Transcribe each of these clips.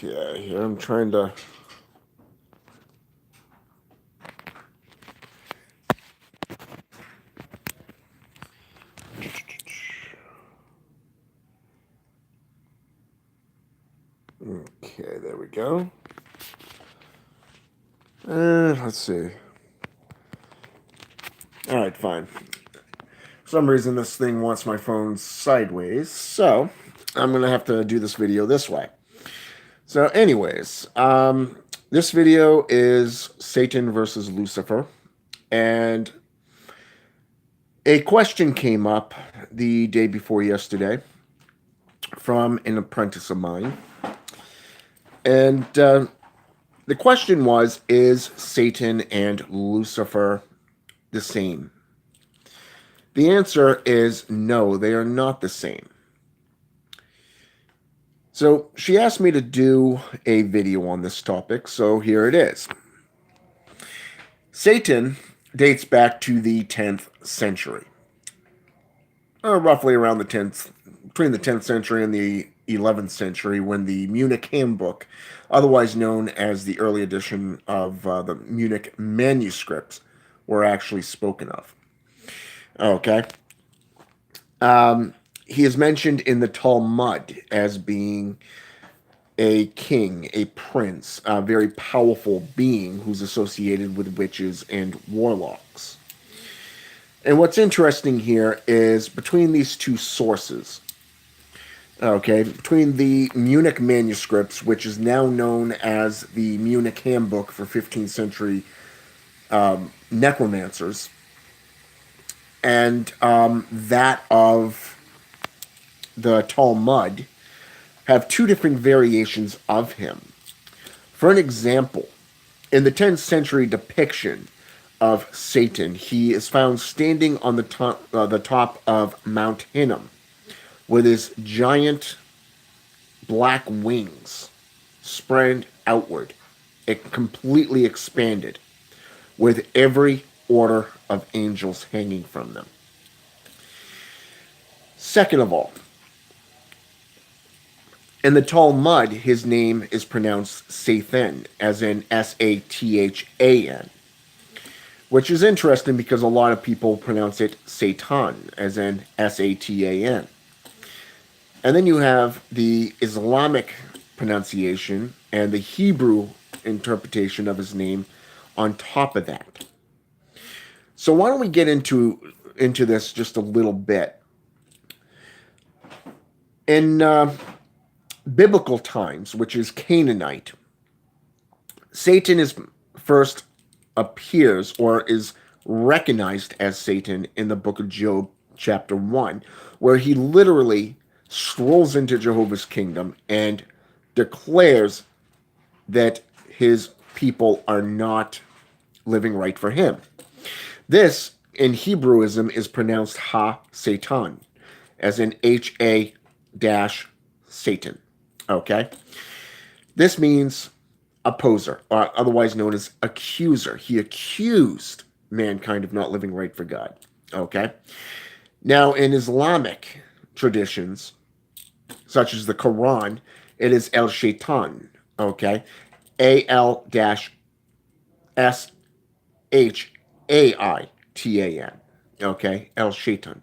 Okay, here I'm trying to. Okay, there we go. Let's see. All right, fine. For some reason, this thing wants my phone sideways, so I'm gonna have to do this video this way. So, anyways, this video is Satan versus Lucifer, and a question came up the day before yesterday from an apprentice of mine, and the question was, is Satan and Lucifer the same? The answer is no, they are not the same. So she asked me to do a video on this topic, so here it is. Satan dates back to the 10th century. Roughly around between the 10th century and the 11th century, when the Munich Handbook, otherwise known as the early edition of the Munich manuscripts, were actually spoken of. Okay. He is mentioned in the Talmud as being a king, a prince, a very powerful being who's associated with witches and warlocks. And what's interesting here is between these two sources, okay, between the Munich manuscripts, which is now known as the Munich Handbook for 15th century necromancers, and that of the Talmud, have two different variations of him. For an example, in the 10th century depiction of Satan, he is found standing on the top of Mount Hinnom with his giant black wings spread outward, it completely expanded, with every order of angels hanging from them. Second of all, in the Talmud, his name is pronounced Sathan, as in Sathan, which is interesting because a lot of people pronounce it Satan, as in Satan. And then you have the Islamic pronunciation and the Hebrew interpretation of his name on top of that. So why don't we get into this just a little bit? In biblical times, which is Canaanite, Satan is first appears or is recognized as Satan in the book of Job, chapter 1, where he literally strolls into Jehovah's kingdom and declares that his people are not living right for him. This, in Hebrewism, is pronounced Ha-Satan, as in H-A-Satan. Okay? This means opposer, or otherwise known as accuser. He accused mankind of not living right for God. Okay? Now, in Islamic traditions, such as the Quran, it is El-Shaitan. Okay? A-L-S-H-A-I-T-A-N. Okay? El-Shaitan.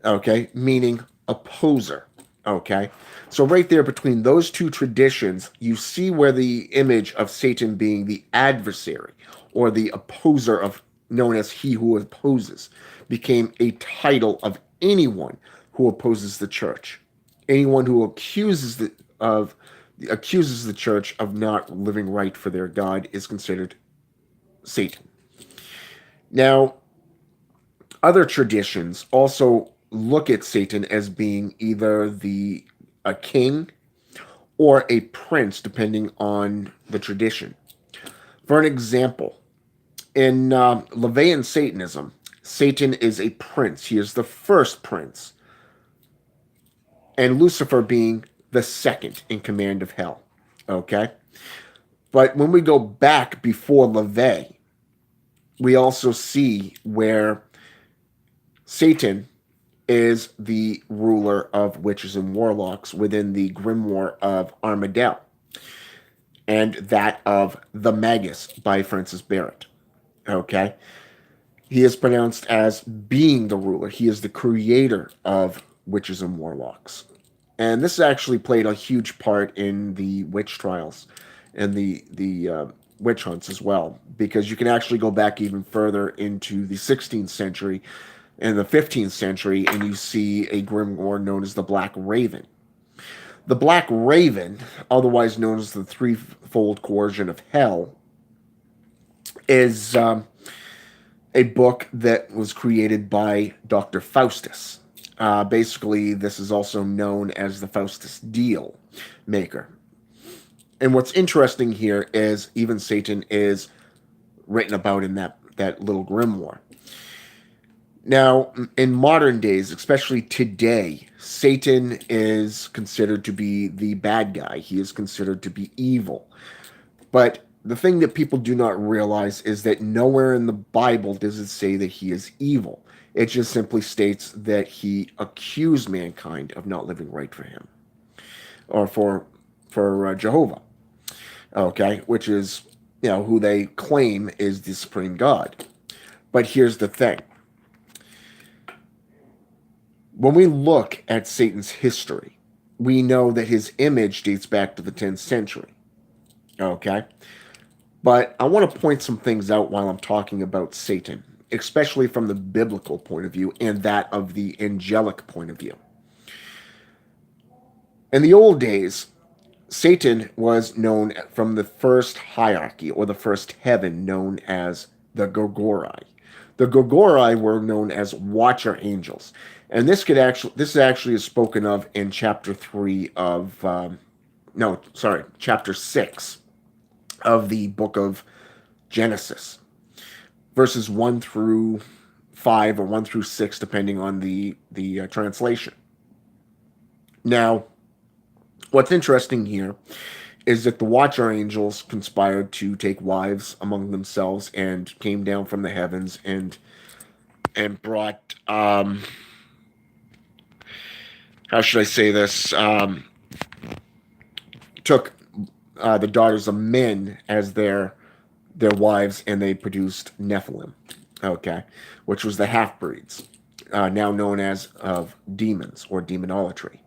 Okay? Meaning opposer. Okay? So right there between those two traditions, you see where the image of Satan being the adversary or the opposer of known as he who opposes became a title of anyone who opposes the church. Anyone who accuses the church of not living right for their God is considered Satan. Now, other traditions also look at Satan as being either a king or a prince, depending on the tradition. For an example, in Levian Satanism, Satan is a prince. He is the first prince, and Lucifer being the second in command of hell. Okay? But when we go back before Levi, we also see where Satan is the ruler of witches and warlocks within the grimoire of Armadale. and that of the Magus by Francis Barrett. Okay? He is pronounced as being the ruler. He is the creator of witches and warlocks. And this actually played a huge part in the witch trials and the witch hunts as well, because you can actually go back even further into the 16th century and the 15th century, and you see a grimoire known as the Black Raven. The Black Raven, otherwise known as the Threefold Coercion of Hell, is a book that was created by Dr. Faustus. Basically, this is also known as the Faustus Deal Maker. And what's interesting here is even Satan is written about in that little grimoire. Now, in modern days, especially today, Satan is considered to be the bad guy. He is considered to be evil. But the thing that people do not realize is that nowhere in the Bible does it say that he is evil. It just simply states that he accused mankind of not living right for him, or for Jehovah. Okay, which is, who they claim is the supreme God. But here's the thing. When we look at Satan's history, we know that his image dates back to the 10th century. Okay? But I want to point some things out while I'm talking about Satan, especially from the biblical point of view and that of the angelic point of view. In the old days, Satan was known from the first hierarchy, or the first heaven, known as the Gorgori. The Gorgori were known as watcher angels, and this actually is spoken of in chapter 3 of chapter 6 of the book of Genesis, verses 1 through 5 or 1 through 6, depending on the translation. Now, what's interesting here is that the Watcher angels conspired to take wives among themselves and came down from the heavens and brought how should I say this? Took the daughters of men as their wives, and they produced Nephilim, okay, which was the half breeds, now known as of demons or demonolatry.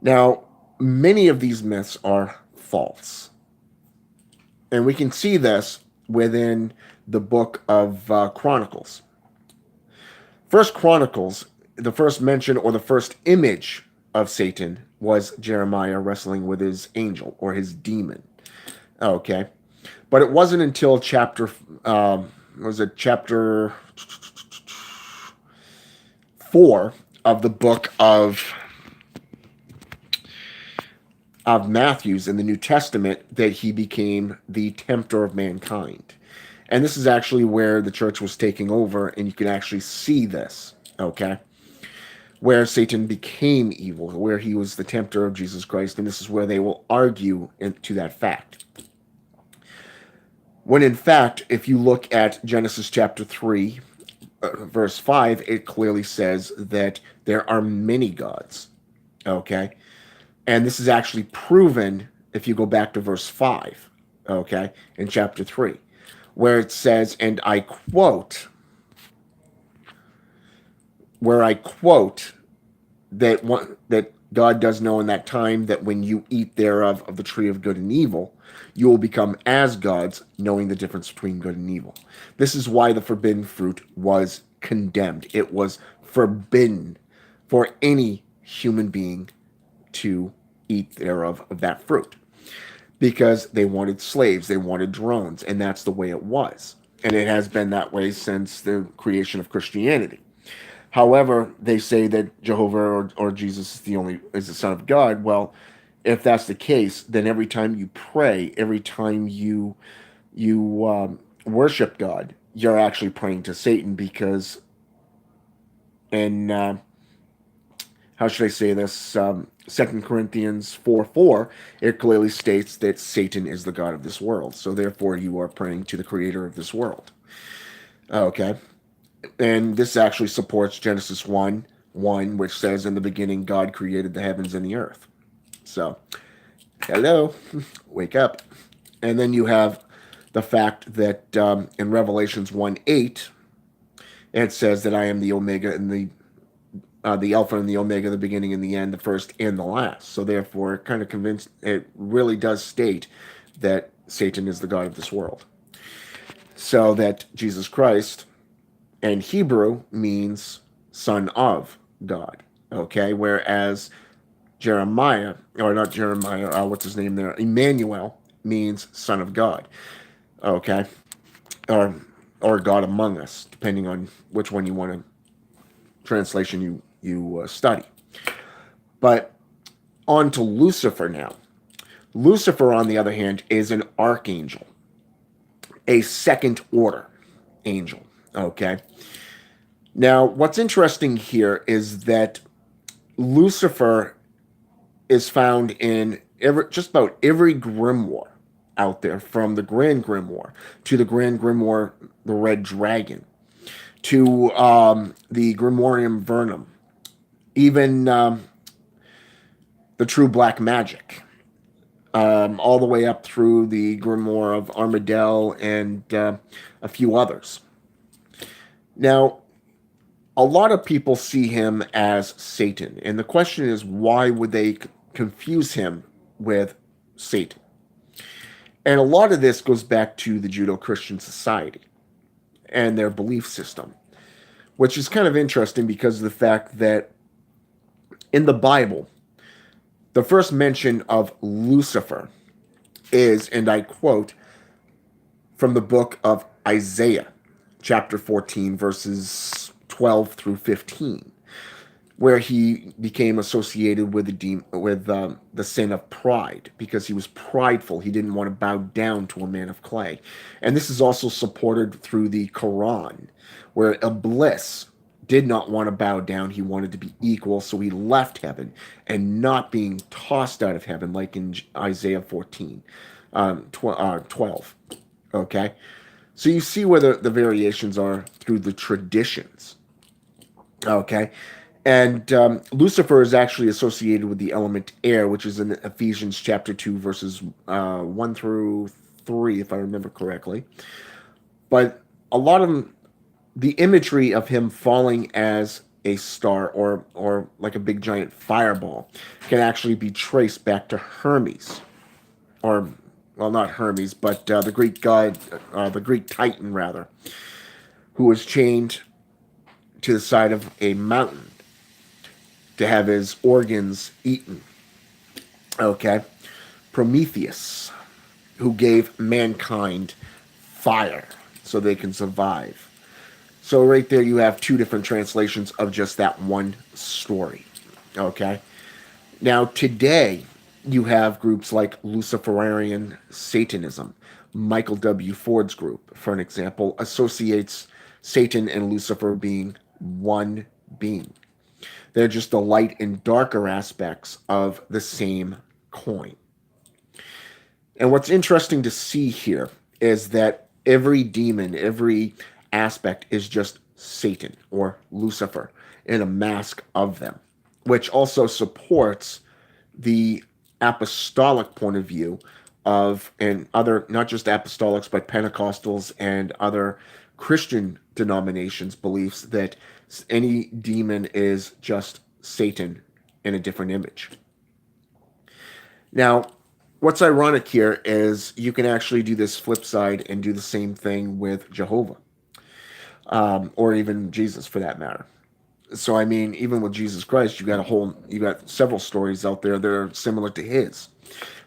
Now, many of these myths are false, and we can see this within the book of Chronicles. First Chronicles, the first mention or the first image of Satan was Jeremiah wrestling with his angel or his demon. Okay, but it wasn't until chapter 4 of the book of Matthew's in the New Testament that he became the tempter of mankind. And this is actually where the church was taking over, and you can actually see this, okay? Where Satan became evil, where he was the tempter of Jesus Christ, and this is where they will argue to that fact. When in fact, if you look at Genesis chapter 3, verse 5, it clearly says that there are many gods, okay? And this is actually proven if you go back to verse 5, okay, in chapter 3, where it says, and I quote, that God does know in that time that when you eat thereof of the tree of good and evil, you will become as gods, knowing the difference between good and evil. This is why the forbidden fruit was condemned. It was forbidden for any human being to eat thereof of that fruit, because they wanted slaves, they wanted drones, and that's the way it was. And it has been that way since the creation of Christianity. However, they say that Jehovah or Jesus is the Son of God. Well, if that's the case, then every time you pray, every time you worship God, you're actually praying to Satan, because, and how should I say this? 2 Corinthians 4:4, it clearly states that Satan is the god of this world. So therefore, you are praying to the creator of this world. Okay. And this actually supports Genesis 1:1, which says, in the beginning, God created the heavens and the earth. So, hello, wake up. And then you have the fact that in Revelations 1:8, it says that I am the Omega and the Alpha and the Omega, the beginning and the end, the first and the last. So therefore, kind of convinced, it really does state that Satan is the god of this world. So that Jesus Christ in Hebrew means son of God. Okay, whereas Jeremiah, or not Jeremiah, what's his name there? Emmanuel means son of God. Okay, or God among us, depending on which one you want to translation you study. But on to Lucifer now. Lucifer, on the other hand, is an archangel, a second order angel. Okay. Now, what's interesting here is that Lucifer is found in just about every grimoire out there, from the Grand Grimoire to the Grand Grimoire, the Red Dragon, to the Grimorium Vernum, even the True Black Magic, all the way up through the Grimoire of Armadale and a few others. Now, a lot of people see him as Satan, and the question is, why would they confuse him with Satan? And a lot of this goes back to the Judeo-Christian society and their belief system, which is kind of interesting because of the fact that in the Bible, the first mention of Lucifer is, and I quote, from the book of Isaiah, chapter 14, verses 12 through 15, where he became associated with the sin of pride because he was prideful. He didn't want to bow down to a man of clay. And this is also supported through the Quran, where Iblis did not want to bow down. He wanted to be equal, so he left heaven, and not being tossed out of heaven like in Isaiah 14, 12. Okay? So you see where the variations are through the traditions. Okay? And Lucifer is actually associated with the element air, which is in Ephesians chapter 2, verses 1 through 3, if I remember correctly. But a lot of the imagery of him falling as a star or like a big giant fireball can actually be traced back to Hermes. Or, well, not Hermes, but the Greek god, the Greek Titan, rather, who was chained to the side of a mountain to have his organs eaten. Okay. Prometheus, who gave mankind fire so they can survive. So right there you have two different translations of just that one story. Okay. Now today you have groups like Luciferian Satanism. Michael W. Ford's group, for an example, associates Satan and Lucifer being one being. They're just the light and darker aspects of the same coin. And what's interesting to see here is that every demon, every aspect is just Satan or Lucifer in a mask of them, which also supports the apostolic point of view of, and other, not just apostolics, but Pentecostals and other Christian denominations' beliefs that any demon is just Satan in a different image. Now, what's ironic here is you can actually do this flip side and do the same thing with Jehovah, or even Jesus for that matter. So, I mean, even with Jesus Christ, you got several stories out there that are similar to his,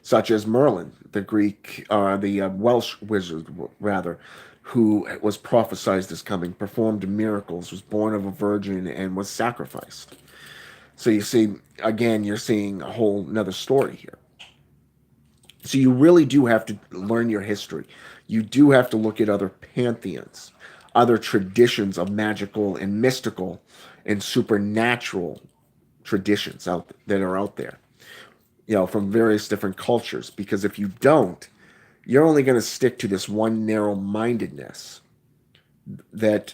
such as Merlin, the Greek, the Welsh wizard, rather, who was prophesied as coming, performed miracles, was born of a virgin, and was sacrificed. So you see, again, you're seeing a whole another story here. So you really do have to learn your history. You do have to look at other pantheons, other traditions of magical and mystical and supernatural traditions that are out there, from various different cultures. Because if you don't, you're only going to stick to this one narrow-mindedness that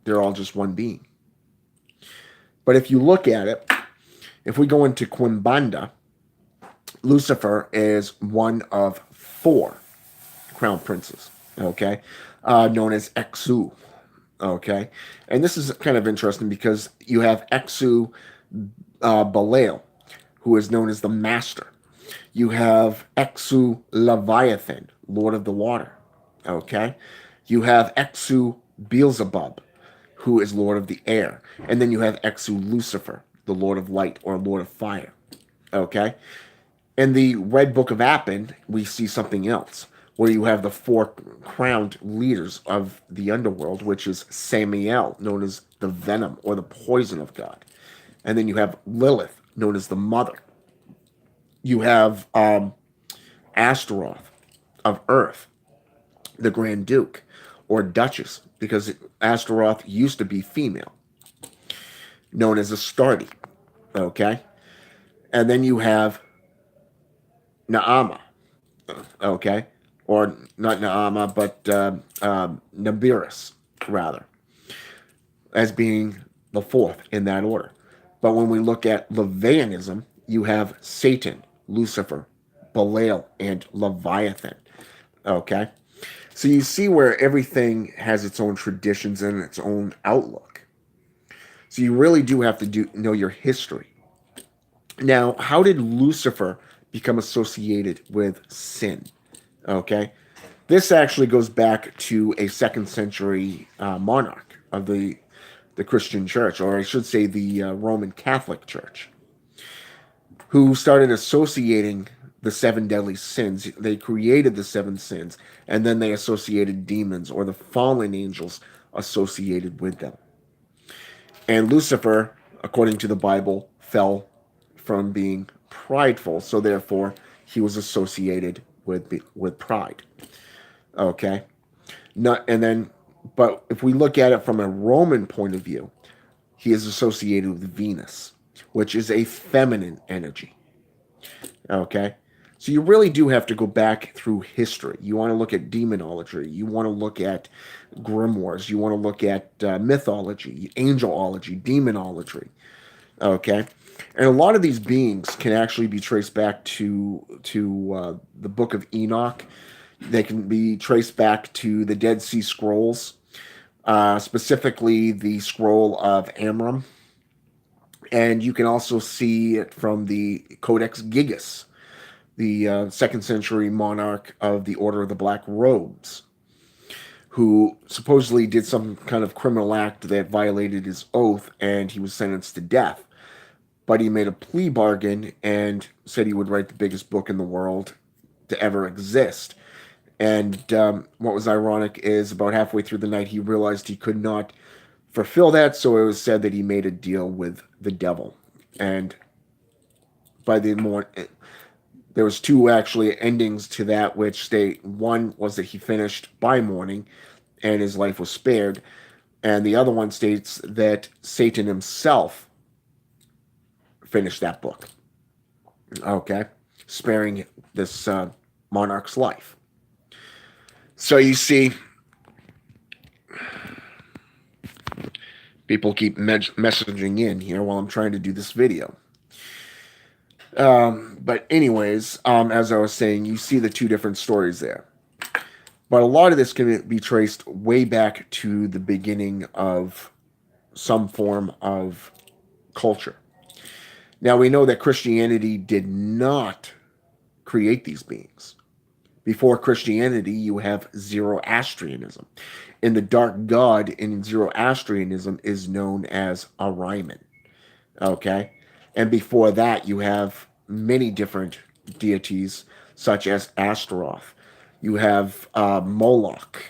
they're all just one being. But if you look at it, if we go into Quimbanda, Lucifer is one of four crown princes, okay, known as Exu, okay. And this is kind of interesting because you have Exu Belial, who is known as the Master. You have Exu Leviathan, Lord of the Water, okay. You have Exu Beelzebub, who is Lord of the Air. And then you have Exu Lucifer, the Lord of Light or Lord of Fire, okay. In the Red Book of Appin, we see something else, where you have the four crowned leaders of the underworld, which is Samael, known as the venom or the poison of God. And then you have Lilith, known as the mother. You have Astaroth of Earth, the Grand Duke or Duchess, because Astaroth used to be female, known as Astarte. Okay? And then you have Naama, okay? Or not Naama, but Nibiris, rather, as being the fourth in that order. But when we look at Levianism, you have Satan, Lucifer, Belial, and Leviathan, okay? So you see where everything has its own traditions and its own outlook. So you really do have to know your history. Now, how did Lucifer become associated with sin? Okay, this actually goes back to a second century monarch of the Christian Church, or I should say the Roman Catholic Church, who started associating the seven deadly sins. They created the seven sins, and then they associated demons or the fallen angels associated with them. And Lucifer, according to the Bible, fell from being prideful, so therefore he was associated with pride. Okay, not and then, but if we look at it from a Roman point of view, he is associated with Venus, which is a feminine energy. Okay, so you really do have to go back through history. You want to look at demonology. You want to look at grimoires. You want to look at mythology, angelology, demonology. Okay, and a lot of these beings can actually be traced back to the Book of Enoch. They can be traced back to the Dead Sea Scrolls, specifically the scroll of Amram. And you can also see it from the Codex Gigas, the second century monarch of the Order of the Black Robes, who supposedly did some kind of criminal act that violated his oath, and he was sentenced to death. But he made a plea bargain and said he would write the biggest book in the world to ever exist. And what was ironic is about halfway through the night, he realized he could not fulfill that, so it was said that he made a deal with the devil. And by the morning, there was two actually endings to that, which state one was that he finished by morning and his life was spared, and the other one states that Satan himself finished that book, okay, sparing this monarch's life. So you see, people keep messaging in here while I'm trying to do this video. But anyways, as I was saying, you see the two different stories there. But a lot of this can be traced way back to the beginning of some form of culture. Now, we know that Christianity did not create these beings. Before Christianity, you have Zoroastrianism. And the dark god in Zoroastrianism is known as Ahriman. Okay? And before that, you have many different deities, such as Astaroth. You have Moloch.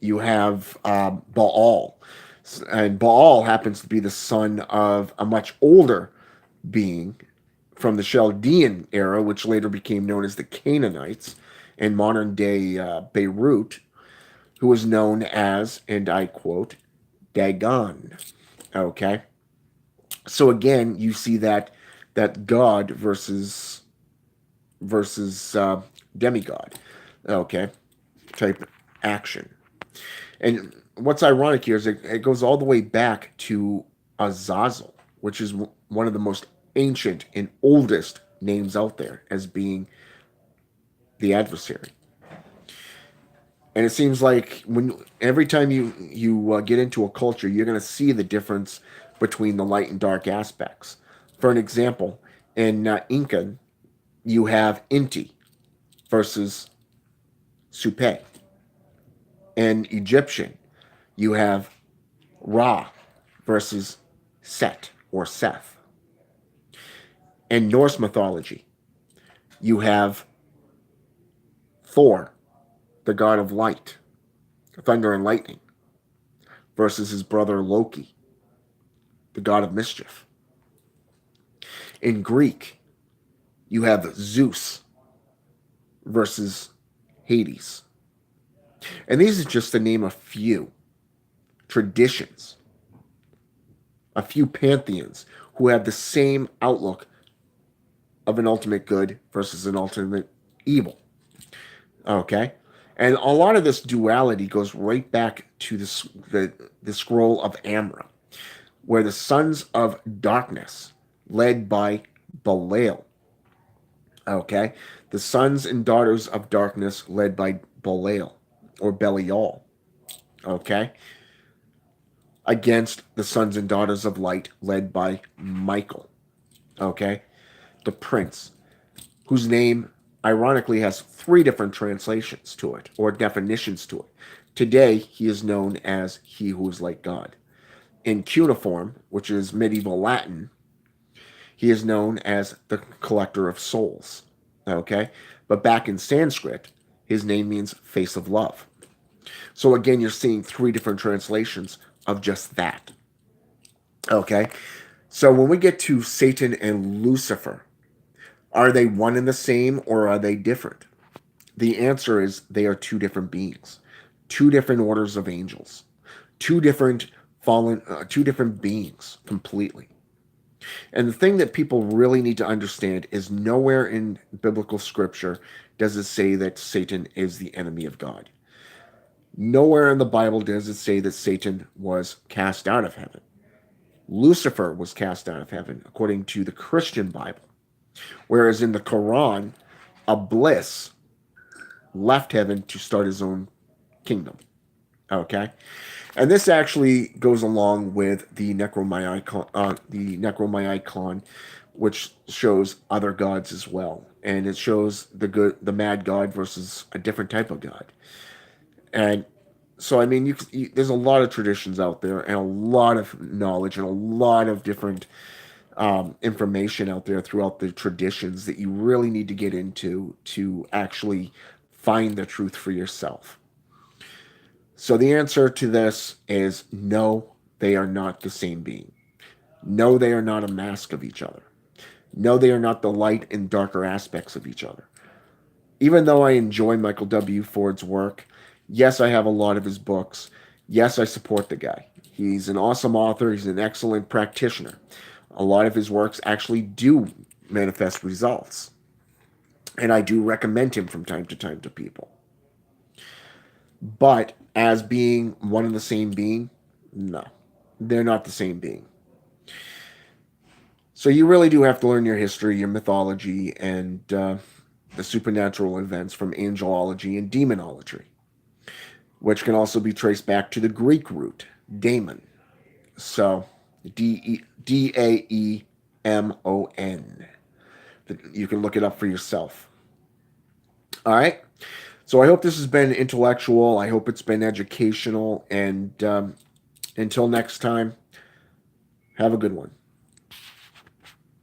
You have Baal. And Baal happens to be the son of a much older being from the Chaldean era, which later became known as the Canaanites in modern day Beirut, who was known as, and I quote, Dagon. Okay? So again, you see that God versus demigod, okay, type action. And what's ironic here is it goes all the way back to Azazel, which is one of the most ancient and oldest names out there as being the adversary. And it seems like every time you get into a culture, you're going to see the difference between the light and dark aspects. For an example, in Incan, you have Inti versus Supe. In Egyptian, you have Ra versus Set or Seth. In Norse mythology, you have Thor, the god of light, thunder and lightning, versus his brother Loki, the god of mischief. In Greek, you have Zeus versus Hades. And these are just to name a few traditions, a few pantheons who have the same outlook of an ultimate good versus an ultimate evil. Okay? And a lot of this duality goes right back to the scroll of Amra, where the sons of darkness, led by Belial, okay? The sons and daughters of darkness, led by Belial, or Belial, okay? Against the sons and daughters of light, led by Michael, okay? The prince, whose name ironically has 3 different translations to it, or definitions to it. Today, he is known as he who is like God. In cuneiform, which is medieval Latin, he is known as the collector of souls. Okay? But back in Sanskrit, his name means face of love. So again, you're seeing 3 different translations of just that. Okay? So when we get to Satan and Lucifer, are they one and the same, or are they different? The answer is they are 2 different beings, 2 different orders of angels, 2 different fallen, 2 different beings completely. And the thing that people really need to understand is nowhere in biblical scripture does it say that Satan is the enemy of God. Nowhere in the Bible does it say that Satan was cast out of heaven. Lucifer was cast out of heaven, according to the Christian Bible. Whereas in the Quran, Iblis left heaven to start his own kingdom. Okay? And this actually goes along with the Necromaicon, which shows other gods as well. And it shows the mad god versus a different type of god. And so, I mean, there's a lot of traditions out there and a lot of knowledge and a lot of different information out there throughout the traditions that you really need to get into to actually find the truth for yourself. So the answer to this is no, they are not the same being. No, they are not a mask of each other. No, they are not the light and darker aspects of each other. Even though I enjoy Michael W. Ford's work, yes, I have a lot of his books. Yes, I support the guy. He's an awesome author. He's an excellent practitioner. A lot of his works actually do manifest results. And I do recommend him from time to time to people. But as being one and the same being, no. They're not the same being. So you really do have to learn your history, your mythology, and the supernatural events from angelology and demonology, which can also be traced back to the Greek root, daemon. So, Daemon. You can look it up for yourself. All right? So I hope this has been intellectual. I hope it's been educational. And until next time, have a good one.